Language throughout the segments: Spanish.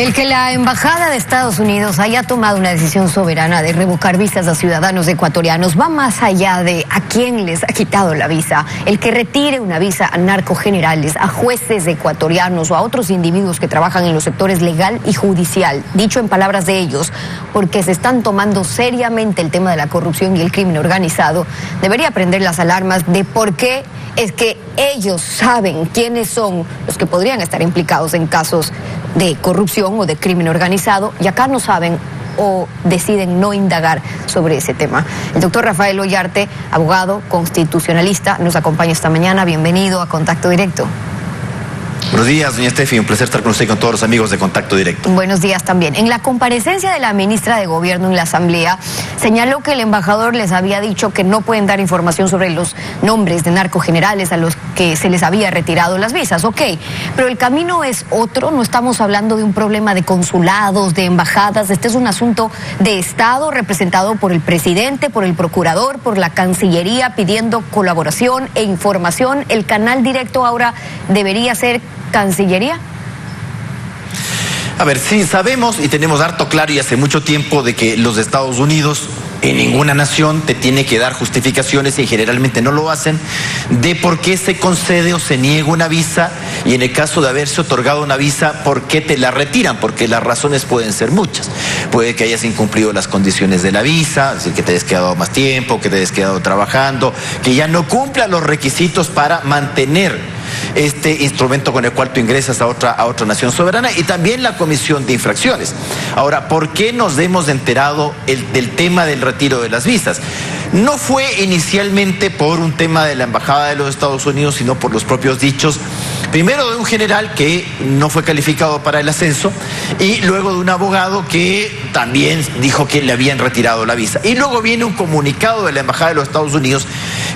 El que la Embajada de Estados Unidos haya tomado una decisión soberana de revocar visas a ciudadanos ecuatorianos va más allá de a quién les ha quitado la visa. El que retire una visa a narcogenerales, a jueces ecuatorianos o a otros individuos que trabajan en los sectores legal y judicial, dicho en palabras de ellos, porque se están tomando seriamente el tema de la corrupción y el crimen organizado, debería prender las alarmas de por qué es que ellos saben quiénes son los que podrían estar implicados en casos de corrupción o de crimen organizado, y acá no saben o deciden no indagar sobre ese tema. El doctor Rafael Ollarte, abogado constitucionalista, nos acompaña esta mañana. Bienvenido a Contacto Directo. Buenos días, doña Estefi, un placer estar con usted y con todos los amigos de Contacto Directo. Buenos días también. En la comparecencia de la ministra de Gobierno en la Asamblea, señaló que el embajador les había dicho que no pueden dar información sobre los nombres de narcogenerales a los que se les había retirado las visas. Ok, pero el camino es otro, no estamos hablando de un problema de consulados, de embajadas, este es un asunto de Estado representado por el presidente, por el procurador, por la Cancillería pidiendo colaboración e información. El canal directo ahora debería ser Cancillería. A ver, sí, sabemos y tenemos harto claro y hace mucho tiempo de que los Estados Unidos en ninguna nación te tiene que dar justificaciones, y generalmente no lo hacen, de por qué se concede o se niega una visa, y en el caso de haberse otorgado una visa, por qué te la retiran, porque las razones pueden ser muchas. Puede que hayas incumplido las condiciones de la visa, es decir, que te hayas quedado más tiempo, que te hayas quedado trabajando, que ya no cumpla los requisitos para mantener este instrumento con el cual tú ingresas a otra nación soberana, y también la comisión de infracciones. Ahora, ¿por qué nos hemos enterado del tema del retiro de las visas? No fue inicialmente por un tema de la Embajada de los Estados Unidos, sino por los propios dichos, primero de un general que no fue calificado para el ascenso, y luego de un abogado que también dijo que le habían retirado la visa. Y luego viene un comunicado de la Embajada de los Estados Unidos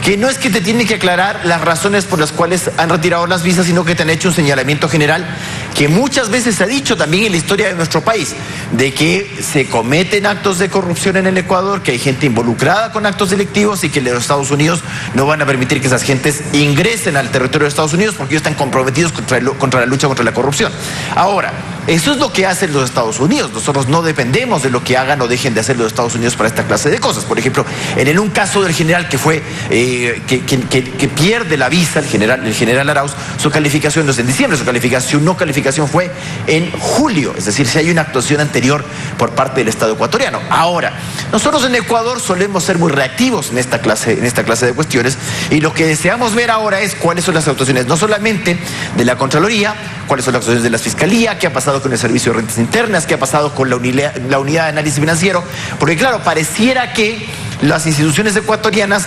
que no es que te tiene que aclarar las razones por las cuales han retirado las visas, sino que te han hecho un señalamiento general que muchas veces se ha dicho también en la historia de nuestro país, de que se cometen actos de corrupción en el Ecuador, que hay gente involucrada con actos delictivos y que los Estados Unidos no van a permitir que esas gentes ingresen al territorio de Estados Unidos porque ellos están comprometidos contra la lucha contra la corrupción. Ahora, eso es lo que hacen los Estados Unidos. Nosotros no dependemos de lo que hagan o dejen de hacer los Estados Unidos para esta clase de cosas. Por ejemplo, en un caso del general que fue que pierde la visa, el general Arauz, su calificación no es en diciembre, su no calificación fue en julio, es decir, si hay una actuación anterior por parte del Estado ecuatoriano. Ahora, nosotros en Ecuador solemos ser muy reactivos en esta clase de cuestiones, y lo que deseamos ver ahora es cuáles son las actuaciones, no solamente de la Contraloría, cuáles son las actuaciones de la Fiscalía, qué ha pasado con el Servicio de Rentas Internas, qué ha pasado con la unidad de análisis financiero, porque claro, pareciera que las instituciones ecuatorianas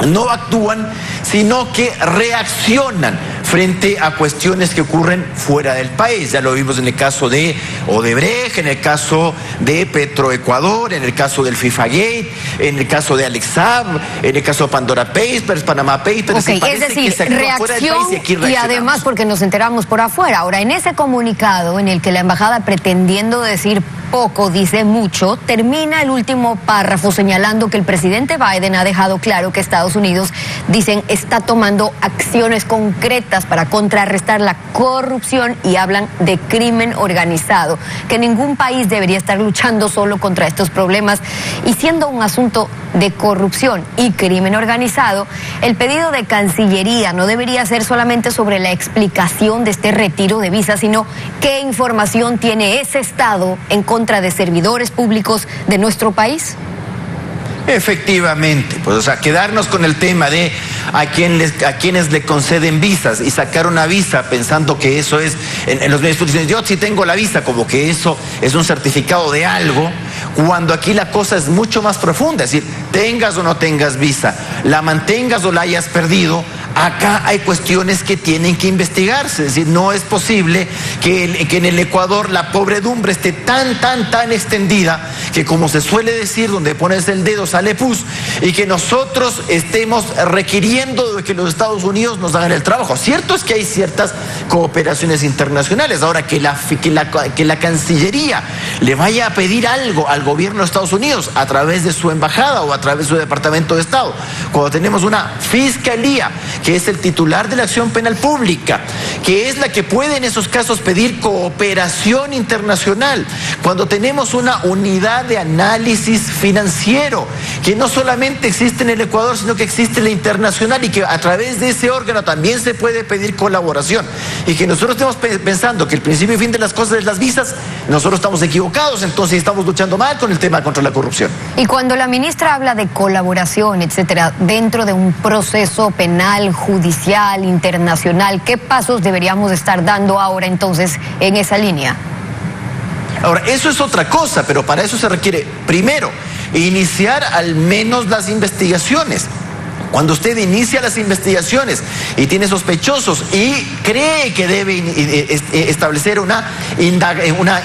no actúan, sino que reaccionan frente a cuestiones que ocurren fuera del país. Ya lo vimos en el caso de Odebrecht, en el caso de Petroecuador, en el caso del FIFA Gate, en el caso de Alex Saab, en el caso de Pandora Papers, Panama Papers. Okay, es decir, reacción y además porque nos enteramos por afuera. Ahora, en ese comunicado en el que la embajada, pretendiendo decir poco, dice mucho, termina el último párrafo señalando que el presidente Biden ha dejado claro que Estados Unidos, dicen, está tomando acciones concretas para contrarrestar la corrupción, y hablan de crimen organizado, que ningún país debería estar luchando solo contra estos problemas, y siendo un asunto de corrupción y crimen organizado, el pedido de Cancillería no debería ser solamente sobre la explicación de este retiro de visas, sino qué información tiene ese Estado en contra de servidores públicos de nuestro país. Efectivamente, pues, o sea, quedarnos con el tema de a quienes le conceden visas y sacar una visa pensando que eso es, en los medios públicos dicen, yo sí tengo la visa, como que eso es un certificado de algo, cuando aquí la cosa es mucho más profunda, es decir, tengas o no tengas visa, la mantengas o la hayas perdido, acá hay cuestiones que tienen que investigarse, es decir, no es posible que en el Ecuador la pobredumbre esté tan extendida que, como se suele decir, donde pones el dedo sale pus, y que nosotros estemos requiriendo de que los Estados Unidos nos hagan el trabajo. Cierto es que hay ciertas cooperaciones internacionales. Ahora, que la Cancillería le vaya a pedir algo al gobierno de Estados Unidos a través de su embajada o a través de su Departamento de Estado, cuando tenemos una Fiscalía que es el titular de la acción penal pública, que es la que puede en esos casos pedir cooperación internacional, cuando tenemos una unidad de análisis financiero, que no solamente existe en el Ecuador, sino que existe en la internacional, y que a través de ese órgano también se puede pedir colaboración, y que nosotros estemos pensando que el principio y fin de las cosas es las visas, nosotros estamos equivocados, entonces estamos luchando mal con el tema contra la corrupción. Y cuando la ministra habla de colaboración, etcétera, dentro de un proceso penal, judicial, internacional, ¿qué pasos deberíamos estar dando ahora entonces en esa línea? Ahora, eso es otra cosa, pero para eso se requiere, primero, iniciar al menos las investigaciones. Cuando usted inicia las investigaciones y tiene sospechosos y cree que debe establecer una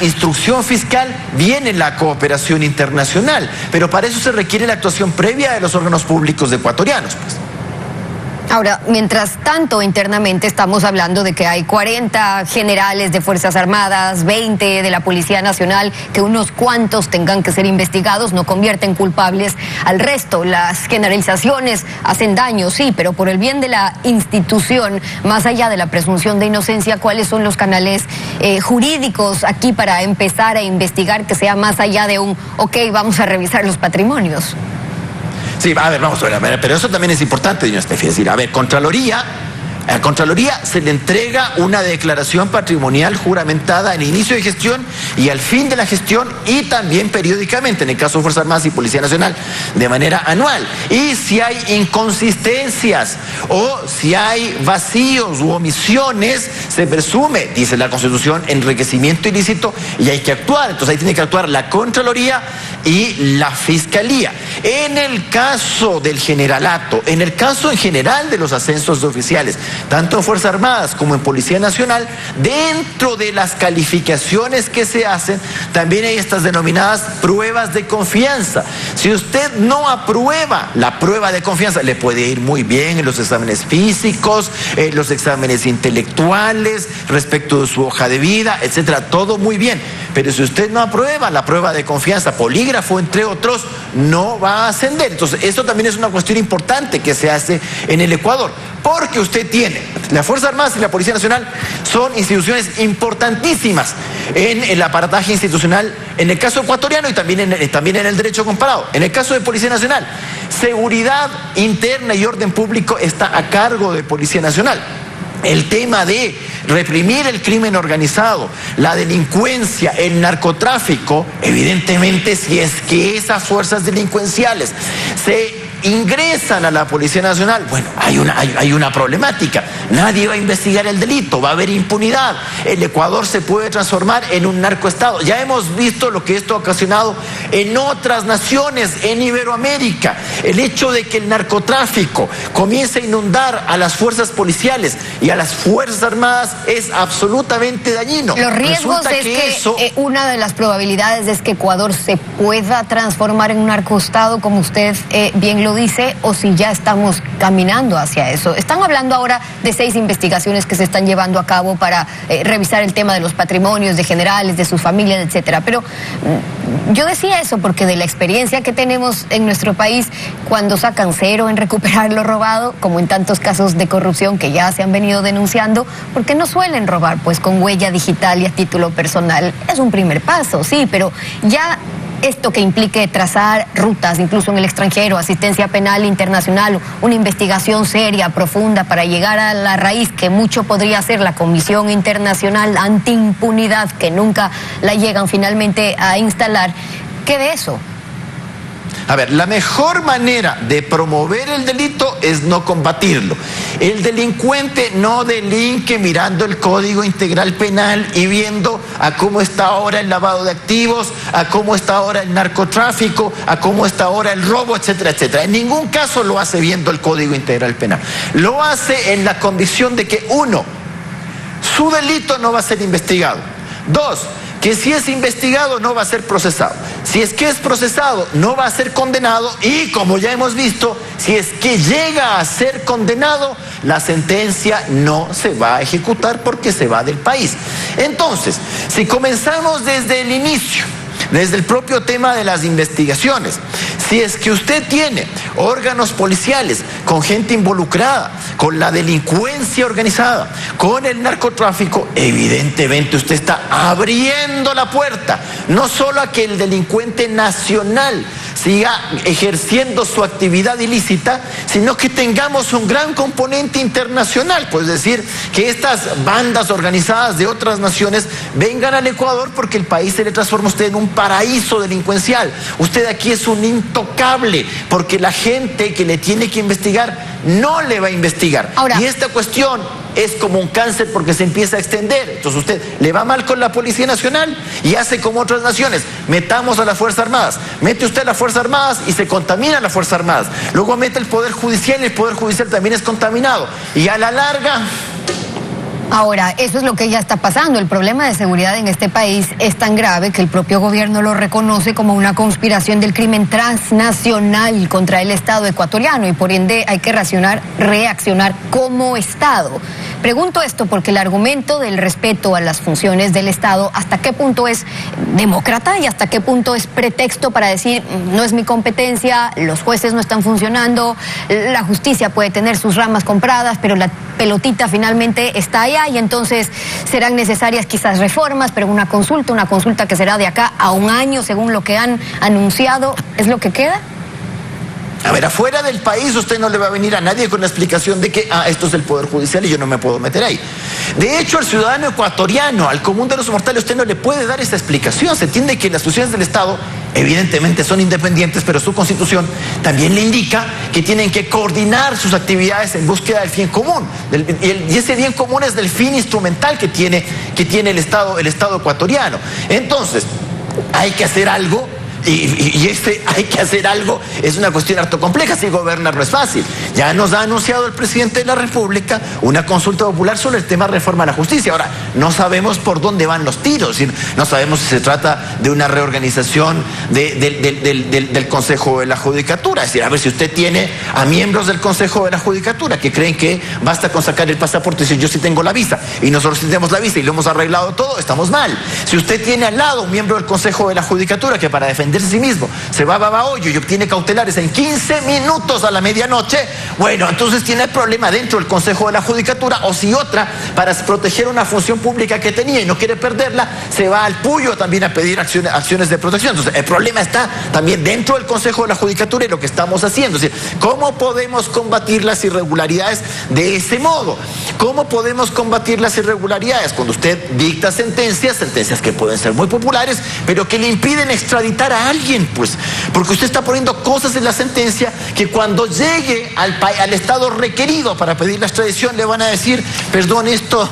instrucción fiscal, viene la cooperación internacional. Pero para eso se requiere la actuación previa de los órganos públicos ecuatorianos, pues. Ahora, mientras tanto, internamente estamos hablando de que hay 40 generales de Fuerzas Armadas, 20 de la Policía Nacional, que unos cuantos tengan que ser investigados, no convierten culpables al resto. Las generalizaciones hacen daño, sí, pero por el bien de la institución, más allá de la presunción de inocencia, ¿cuáles son los canales jurídicos aquí para empezar a investigar, que sea más allá de un, ok, vamos a revisar los patrimonios? Sí, a ver, vamos a ver, pero eso también es importante, doña Estefi. Es decir, a ver, a Contraloría se le entrega una declaración patrimonial juramentada al inicio de gestión y al fin de la gestión, y también periódicamente, en el caso de Fuerzas Armadas y Policía Nacional, de manera anual. Y si hay inconsistencias o si hay vacíos u omisiones, se presume, dice la Constitución, enriquecimiento ilícito, y hay que actuar. Entonces ahí tiene que actuar la Contraloría y la Fiscalía. En el caso del generalato, en el caso en general de los ascensos de oficiales, tanto en Fuerzas Armadas como en Policía Nacional, dentro de las calificaciones que se hacen, también hay estas denominadas pruebas de confianza. Si usted no aprueba la prueba de confianza, le puede ir muy bien en los exámenes físicos, en los exámenes intelectuales, respecto de su hoja de vida, etcétera, todo muy bien. Pero si usted no aprueba la prueba de confianza, polígrafo, entre otros, no va a ascender. Entonces, esto también es una cuestión importante que se hace en el Ecuador, porque usted tiene, las Fuerzas Armadas y la Policía Nacional son instituciones importantísimas en el aparataje institucional, en el caso ecuatoriano y también en el derecho comparado. En el caso de Policía Nacional, seguridad interna y orden público está a cargo de Policía Nacional. El tema de reprimir el crimen organizado, la delincuencia, el narcotráfico, evidentemente, si es que esas fuerzas delincuenciales se ingresan a la Policía Nacional, bueno, hay una problemática. Nadie va a investigar el delito, va a haber impunidad. El Ecuador se puede transformar en un narcoestado. Ya hemos visto lo que esto ha ocasionado en otras naciones en Iberoamérica. El hecho de que el narcotráfico comience a inundar a las fuerzas policiales y a las Fuerzas Armadas es absolutamente dañino. Los riesgos es que una de las probabilidades es que Ecuador se pueda transformar en un narcoestado, como usted bien lo dice, o si ya estamos caminando hacia eso. Están hablando ahora de 6 investigaciones que se están llevando a cabo para revisar el tema de los patrimonios de generales, de sus familias, etcétera. Pero yo decía eso porque de la experiencia que tenemos en nuestro país, cuando sacan 0 en recuperar lo robado, como en tantos casos de corrupción que ya se han venido denunciando, porque no suelen robar pues con huella digital y a título personal. Es un primer paso, sí, pero ya esto que implique trazar rutas, incluso en el extranjero, asistencia penal internacional, una investigación seria, profunda, para llegar a la raíz, que mucho podría ser la Comisión Internacional Antiimpunidad, que nunca la llegan finalmente a instalar. ¿Qué de eso? A ver, la mejor manera de promover el delito es no combatirlo. El delincuente no delinque mirando el Código Integral Penal y viendo a cómo está ahora el lavado de activos, a cómo está ahora el narcotráfico, a cómo está ahora el robo, etcétera, etcétera. En ningún caso lo hace viendo el Código Integral Penal. Lo hace en la convicción de que, 1, su delito no va a ser investigado. 2, que si es investigado no va a ser procesado. Si es que es procesado no va a ser condenado, y como ya hemos visto, si es que llega a ser condenado, la sentencia no se va a ejecutar porque se va del país. Entonces, si comenzamos desde el inicio, desde el propio tema de las investigaciones, Si es que usted tiene órganos policiales con gente involucrada, con la delincuencia organizada, con el narcotráfico, evidentemente usted está abriendo la puerta, no solo a que el delincuente nacional siga ejerciendo su actividad ilícita, sino que tengamos un gran componente internacional, pues decir, que estas bandas organizadas de otras naciones vengan al Ecuador porque el país se le transforma a usted en un paraíso delincuencial. Usted aquí es un intocable, porque la gente que le tiene que investigar no le va a investigar. Ahora, y esta cuestión es como un cáncer porque se empieza a extender. Entonces usted le va mal con la Policía Nacional y hace como otras naciones. Metamos a las Fuerzas Armadas. Mete usted a las Fuerzas Armadas y se contamina las Fuerzas Armadas. Luego mete el Poder Judicial y el Poder Judicial también es contaminado. Y a la larga... Ahora, eso es lo que ya está pasando. El problema de seguridad en este país es tan grave que el propio gobierno lo reconoce como una conspiración del crimen transnacional contra el Estado ecuatoriano y por ende hay que reaccionar como Estado. Pregunto esto porque el argumento del respeto a las funciones del Estado, ¿hasta qué punto es demócrata y hasta qué punto es pretexto para decir no es mi competencia, los jueces no están funcionando, la justicia puede tener sus ramas compradas, pero la pelotita finalmente está allá y entonces serán necesarias quizás reformas, pero una consulta que será de acá a un año según lo que han anunciado, ¿es lo que queda? A ver, afuera del país usted no le va a venir a nadie con la explicación de que esto es el Poder Judicial y yo no me puedo meter ahí. De hecho, al ciudadano ecuatoriano, al común de los mortales, usted no le puede dar esa explicación. Se entiende que las funciones del Estado evidentemente son independientes, pero su Constitución también le indica que tienen que coordinar sus actividades en búsqueda del bien común. Y ese bien común es del fin instrumental que tiene el Estado ecuatoriano. Entonces, hay que hacer algo. Y hay que hacer algo, es una cuestión harto compleja, si gobernar no es fácil. Ya nos ha anunciado el presidente de la República una consulta popular sobre el tema de reforma a la justicia. Ahora, no sabemos por dónde van los tiros, no sabemos si se trata de una reorganización del Consejo de la Judicatura. Es decir, a ver, si usted tiene a miembros del Consejo de la Judicatura que creen que basta con sacar el pasaporte y decir yo sí tengo la visa, y nosotros sí tenemos la visa y lo hemos arreglado todo, estamos mal. Si usted tiene al lado un miembro del Consejo de la Judicatura que para defender a sí mismo se va a Babahoyo y obtiene cautelares en 15 minutos a la medianoche, bueno, entonces tiene problema dentro del Consejo de la Judicatura. O si otra, para proteger una función pública que tenía y no quiere perderla, se va al Puyo también a pedir acciones de protección. Entonces el problema está también dentro del Consejo de la Judicatura y lo que estamos haciendo. Es decir, ¿cómo podemos combatir las irregularidades de ese modo? ¿Cómo podemos combatir las irregularidades? Cuando usted dicta sentencias que pueden ser muy populares, pero que le impiden extraditar a alguien, pues, porque usted está poniendo cosas en la sentencia que cuando llegue al estado requerido para pedir la extradición le van a decir, perdón, esto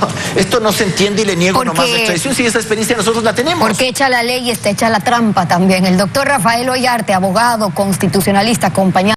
no se entiende y le niego nomás la extradición. Si esa experiencia nosotros la tenemos. Porque echa la ley y está hecha la trampa también. El doctor Rafael Ollarte, abogado constitucionalista, acompañado